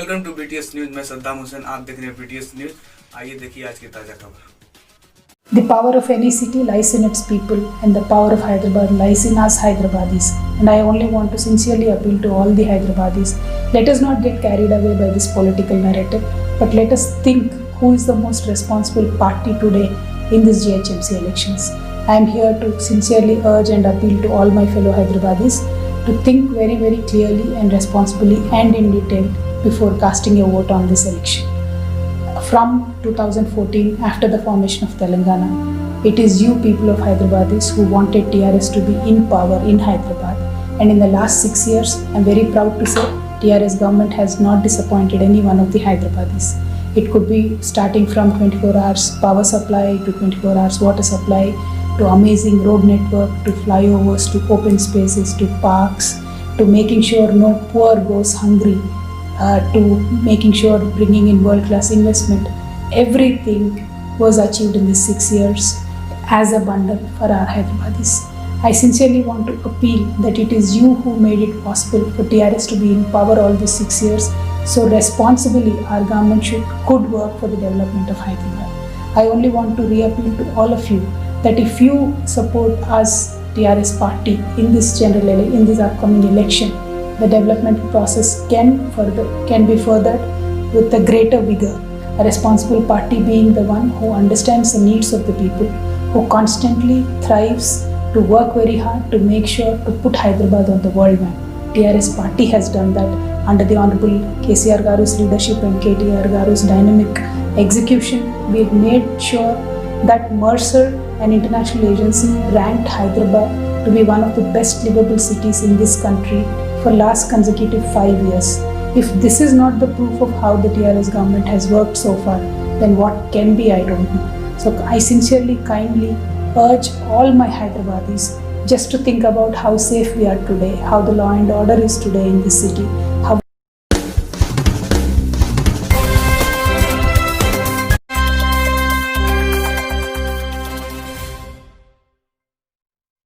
Welcome to BTS news. मैं सद्दाम हुसैन, आप देख रहे हैं बीटीएस न्यूज। आइए देखिए आज की ताज़ा खबर। The power of any city lies in its people, and the power of Hyderabad lies in us Hyderabadis. And I only want to sincerely appeal to all the Hyderabadis. Let us not get carried away by this political narrative, but let us think who is the most responsible party today in this GHMC elections. I am here to sincerely urge and appeal to all my fellow Hyderabadis to think very, very clearly and responsibly and in detail before casting your vote on this election. From 2014, after the formation of Telangana, it is you people of Hyderabadis who wanted TRS to be in power in Hyderabad. And in the last 6 years, I am very proud to say TRS government has not disappointed any one of the Hyderabadis. It could be starting from 24 hours power supply to 24 hours water supply to amazing road network to flyovers to open spaces to parks to making sure no poor goes hungry. To making sure bringing in world-class investment. Everything was achieved in these 6 years as a bundle for our Hyderabadis. I sincerely want to appeal that it is you who made it possible for TRS to be in power all these 6 years. So responsibly our government could work for the development of Hyderabad. I only want to reappeal to all of you that if you support us TRS party in this upcoming election, the development process can be furthered with a greater vigor. A responsible party being the one who understands the needs of the people, who constantly thrives to work very hard to make sure to put Hyderabad on the world map. TRS party has done that under the Honorable KCR Garu's leadership and KTR Garu's dynamic execution. We've made sure that Mercer, an international agency, ranked Hyderabad to be one of the best livable cities in this country for last consecutive 5 years. If this is not the proof of how the TRS government has worked so far, then what can be, I don't know. So I sincerely, kindly urge all my Hyderabadis just to think about how safe we are today, how the law and order is today in this city, how